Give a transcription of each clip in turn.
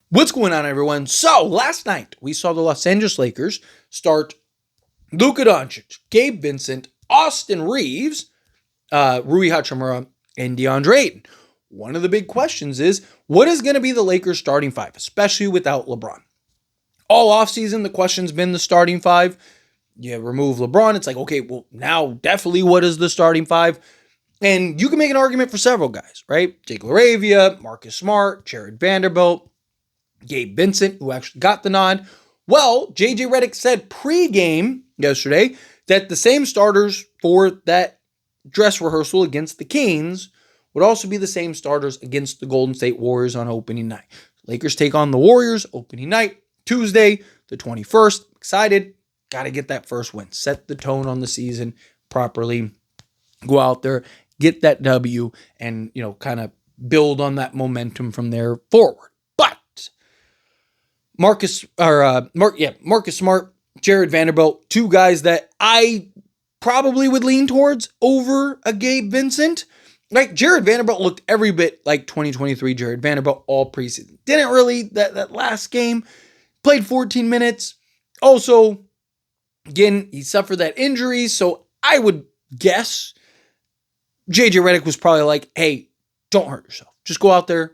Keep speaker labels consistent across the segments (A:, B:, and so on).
A: What's going on, everyone? So, last night we saw the Los Angeles Lakers start Luka Doncic, Gabe Vincent, Austin Reeves, Rui Hachimura, and DeAndre Ayton. One of the big questions is, what is going to be the Lakers' starting five, especially without LeBron? All offseason, the question's been the starting five. You remove LeBron, it's like, okay, well, now definitely what is the starting five? And you can make an argument for several guys, right? Jake LaRavia, Marcus Smart, Jared Vanderbilt, Gabe Vincent, who actually got the nod. Well, JJ Redick said pregame yesterday that the same starters for that dress rehearsal against the Kings would also be the same starters against the Golden State Warriors on opening night. Lakers take on the Warriors opening night, Tuesday, the 21st. Excited. Got to get that first win. Set the tone on the season properly. Go out there, get that W, and, kind of build on that momentum from there forward. Marcus Smart, Jared Vanderbilt, two guys that I probably would lean towards over a Gabe Vincent. Like, Jared Vanderbilt looked every bit like 2023 Jared Vanderbilt all preseason. Didn't really, that last game, played 14 minutes. Also, again, he suffered that injury, so I would guess JJ Redick was probably like, hey, don't hurt yourself. Just go out there,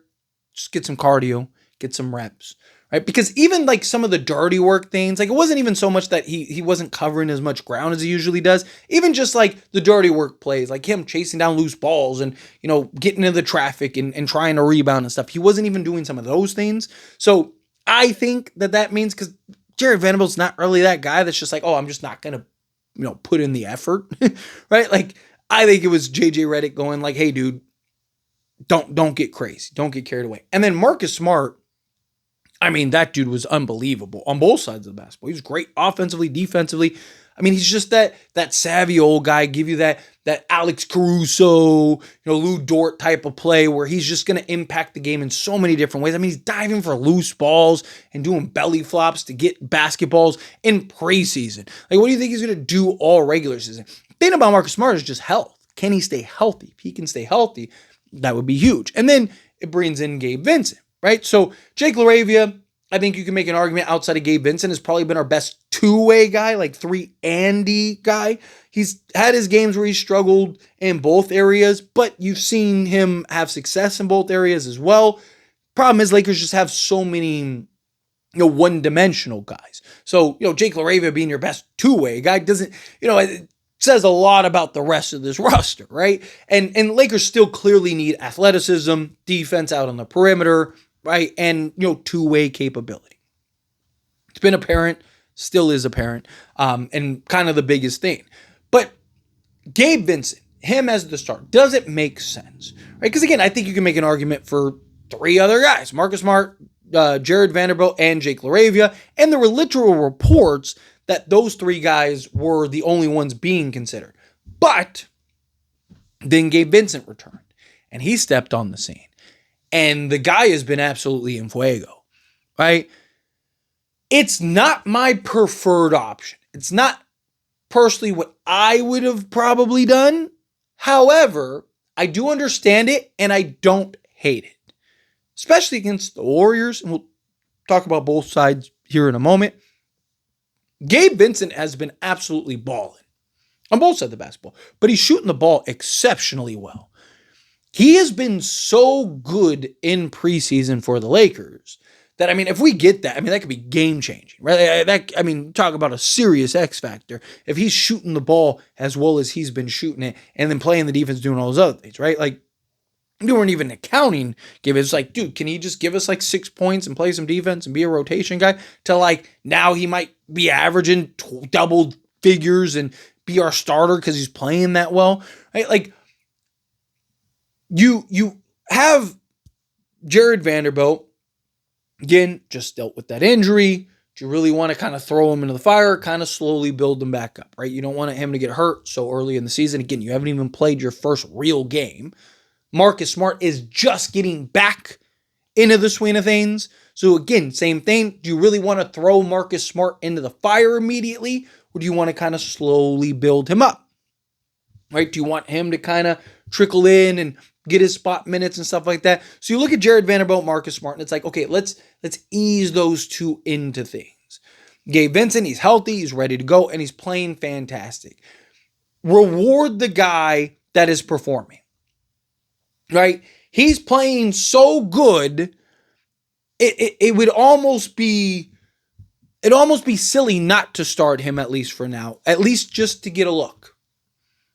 A: just get some cardio, get some reps. Right? Because even like some of the dirty work things, like it wasn't even so much that he wasn't covering as much ground as he usually does. Even just like the dirty work plays, like him chasing down loose balls and, getting into the traffic and trying to rebound and stuff. He wasn't even doing some of those things. So I think that means, because Jared Vanderbilt's not really that guy that's just like, oh, I'm just not going to, put in the effort. Right? Like, I think it was JJ Redick going like, hey, dude, don't get crazy. Don't get carried away. And then Marcus Smart, I mean, that dude was unbelievable on both sides of the basketball. He was great offensively, defensively. I mean, he's just that savvy old guy, give you that Alex Caruso, Lou Dort type of play where he's just going to impact the game in so many different ways. I mean, he's diving for loose balls and doing belly flops to get basketballs in preseason. Like, what do you think he's going to do all regular season? The thing about Marcus Smart is just health. Can he stay healthy? If he can stay healthy, that would be huge. And then it brings in Gabe Vincent. Right? So Jake LaRavia, I think you can make an argument outside of Gabe Vincent, has probably been our best two-way guy, like 3-and-D guy. He's had his games where he struggled in both areas, but you've seen him have success in both areas as well. Problem is, Lakers just have so many, one-dimensional guys. So, Jake LaRavia being your best two-way guy doesn't, it says a lot about the rest of this roster, right? And Lakers still clearly need athleticism, defense out on the perimeter, right? And, two-way capability. It's been apparent, still is apparent, and kind of the biggest thing. But Gabe Vincent, him as the start, does it make sense? Right? Because, again, I think you can make an argument for three other guys, Marcus Smart, Jared Vanderbilt, and Jake LaRavia, and there were literal reports that those three guys were the only ones being considered. But then Gabe Vincent returned, and he stepped on the scene. And the guy has been absolutely in fuego, right? It's not my preferred option. It's not personally what I would have probably done. However, I do understand it, and I don't hate it. Especially against the Warriors, and we'll talk about both sides here in a moment. Gabe Vincent has been absolutely balling on both sides of the basketball, but he's shooting the ball exceptionally well. He has been so good in preseason for the Lakers that, if we get that, that could be game-changing, right? Talk about a serious X factor. If he's shooting the ball as well as he's been shooting it and then playing the defense, doing all those other things, right? Like, you weren't even accounting. It's like, dude, can he just give us like 6 points and play some defense and be a rotation guy? To like, now he might be averaging double figures and be our starter because he's playing that well, right? Like, you have Jared Vanderbilt, again, just dealt with that injury. Do you really want to kind of throw him into the fire, kind of slowly build him back up, right? You don't want him to get hurt so early in the season. Again, you haven't even played your first real game. Marcus Smart is just getting back into the swing of things. So again, same thing. Do you really want to throw Marcus Smart into the fire immediately? Or do you want to kind of slowly build him up? Right? Do you want him to kind of trickle in and get his spot minutes and stuff like that. So you look at Jared Vanderbilt, Marcus Smart, and it's like, okay, let's ease those two into things. Gabe Vincent, he's healthy, he's ready to go, and he's playing fantastic. Reward the guy that is performing, right? He's playing so good, it would almost be silly not to start him, at least for now, at least just to get a look,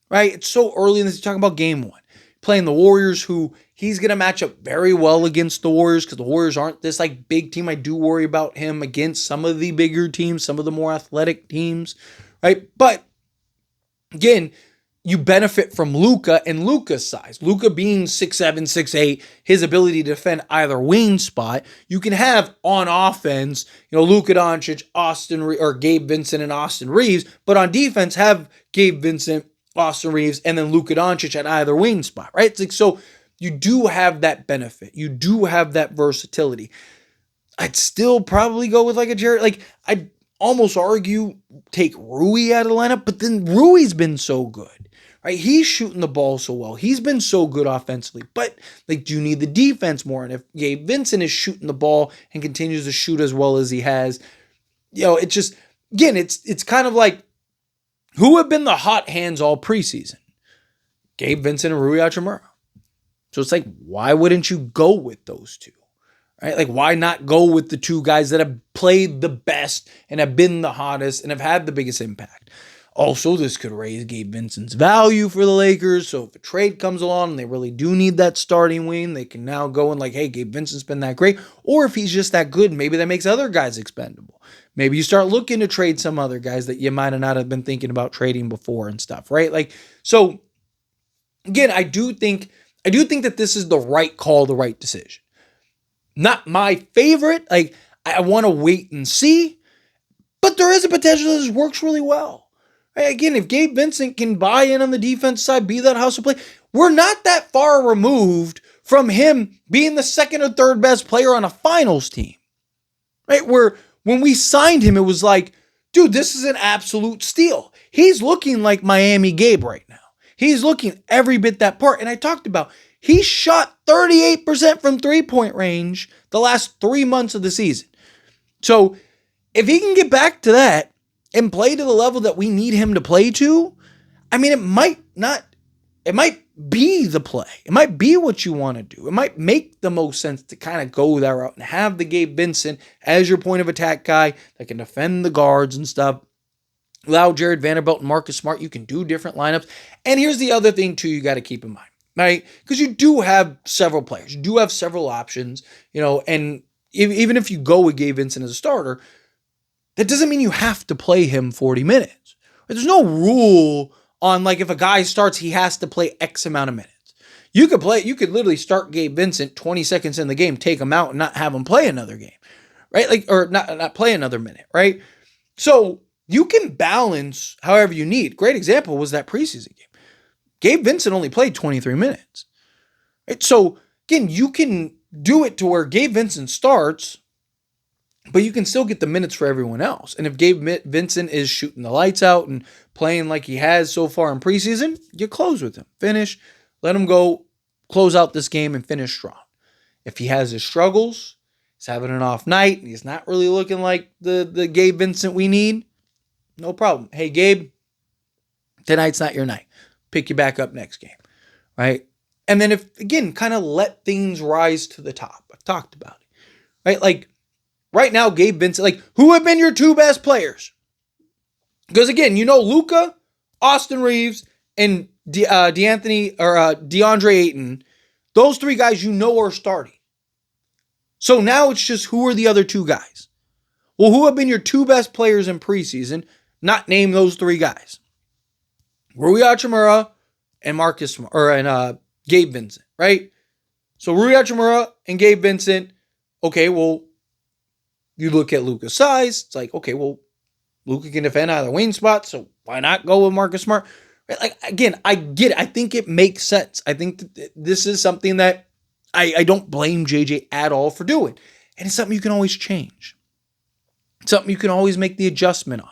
A: right? It's so early in this, you're talking about game one. Playing the Warriors, who he's going to match up very well against the Warriors because the Warriors aren't this like big team. I do worry about him against some of the bigger teams, some of the more athletic teams, right? But again, you benefit from Luka and Luka's size. Luka being 6'7", 6'8", his ability to defend either wing spot. You can have on offense, Luka Doncic, or Gabe Vincent and Austin Reeves, but on defense have Gabe Vincent, Austin Reeves, and then Luka Doncic at either wing spot, right? It's like, so you do have that benefit. You do have that versatility. I'd still probably go with like a Jared. Like, I'd almost argue take Rui out of the lineup, but then Rui's been so good, right? He's shooting the ball so well. He's been so good offensively, but like, do you need the defense more? And if Gabe Vincent is shooting the ball and continues to shoot as well as he has, it's just, again, it's kind of like, who have been the hot hands all preseason? Gabe Vincent and Rui Hachimura. So it's like, why wouldn't you go with those two? Right? Like, why not go with the two guys that have played the best and have been the hottest and have had the biggest impact? Also, this could raise Gabe Vincent's value for the Lakers. So if a trade comes along and they really do need that starting wing, they can now go and like, hey, Gabe Vincent's been that great. Or if he's just that good, maybe that makes other guys expendable. Maybe you start looking to trade some other guys that you might have not have been thinking about trading before and stuff, right? Like, so again, I do think that this is the right call, the right decision. Not my favorite. Like, I want to wait and see, but there is a potential that this works really well. Right? Again, if Gabe Vincent can buy in on the defense side, be that house of play, we're not that far removed from him being the second or third best player on a finals team, right? When we signed him, it was like, dude, this is an absolute steal. He's looking like Miami Gabe right now. He's looking every bit that part. And I talked about, he shot 38% from three-point range the last 3 months of the season. So if he can get back to that and play to the level that we need him to play to, I mean, it might be the play. It might be what you want to do. It might make the most sense to kind of go that route and have the Gabe Vincent as your point of attack guy that can defend the guards and stuff. Allow Jared Vanderbilt and Marcus Smart. You can do different lineups. And here's the other thing too you got to keep in mind, right? Because you do have several players. You do have several options, and even if you go with Gabe Vincent as a starter, that doesn't mean you have to play him 40 minutes. There's no rule on like if a guy starts, he has to play X amount of minutes. You could literally start Gabe Vincent 20 seconds in the game, take him out and not have him play another game, right? Like, or not play another minute, right? So you can balance however you need. Great example was that preseason game. Gabe Vincent only played 23 minutes. Right? So again, you can do it to where Gabe Vincent starts, but you can still get the minutes for everyone else. And if Gabe Vincent is shooting the lights out and playing like he has so far in preseason, you close with him. Finish, let him go, close out this game and finish strong. If he has his struggles, he's having an off night, and he's not really looking like the Gabe Vincent we need, no problem. Hey, Gabe, tonight's not your night. Pick you back up next game, right? And then if, again, kind of let things rise to the top. I've talked about it, right? Like, right now, Gabe Vincent, like, who have been your two best players? Because, again, Luka, Austin Reeves, and DeAndre Ayton, those three guys are starting. So now it's just who are the other two guys? Well, who have been your two best players in preseason? Not name those three guys. Rui Hachimura and Gabe Vincent, right? So Rui Hachimura and Gabe Vincent, okay, well, you look at Luka's size, it's like, okay, well, Luka can defend either wing spot, so why not go with Marcus Smart? Right? Like, again, I get it. I think it makes sense. I think that this is something that I don't blame JJ at all for doing. And it's something you can always change. It's something you can always make the adjustment on.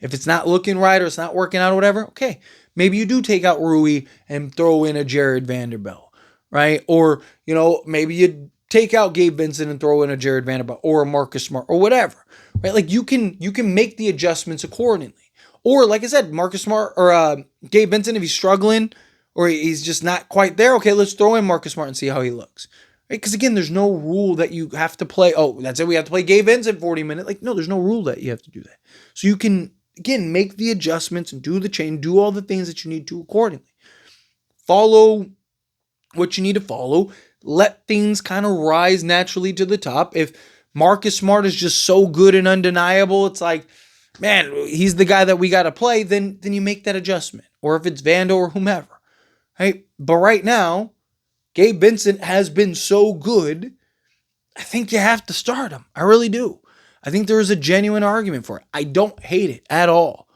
A: If it's not looking right or it's not working out or whatever, okay, maybe you do take out Rui and throw in a Jared Vanderbilt, right? Or, maybe you take out Gabe Vincent and throw in a Jared Vanderbilt or a Marcus Smart or whatever, right? Like you can make the adjustments accordingly. Or like I said, Marcus Smart or Gabe Vincent, if he's struggling or he's just not quite there, okay, let's throw in Marcus Smart and see how he looks. Right? Because again, there's no rule that you have to play. Oh, that's it. We have to play Gabe Vincent 40 minutes. Like, no, there's no rule that you have to do that. So you can, again, make the adjustments and do the change, do all the things that you need to accordingly. Follow what you need to follow. Let things kind of rise naturally to the top. If Marcus Smart is just so good and undeniable, it's like, man, he's the guy that we got to play, then you make that adjustment. Or if it's Vando or whomever, right? But right now, Gabe Vincent has been so good, I think you have to start him. I really do. I think there is a genuine argument for it. I don't hate it at all.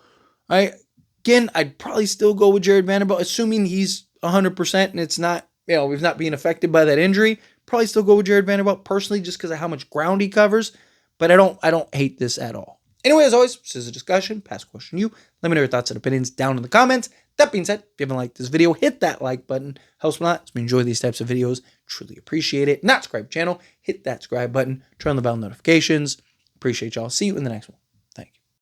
A: Right? Again, I'd probably still go with Jared Vanderbilt, assuming he's 100% and it's not, he's not being affected by that injury. Probably still go with Jared Vanderbilt personally just because of how much ground he covers. But I don't hate this at all. Anyway, as always, this is a discussion. Pass question you. Let me know your thoughts and opinions down in the comments. That being said, if you haven't liked this video, hit that like button. Helps me a lot. As we enjoy these types of videos. Truly appreciate it. Not subscribe channel. Hit that subscribe button. Turn on the bell notifications. Appreciate y'all. See you in the next one.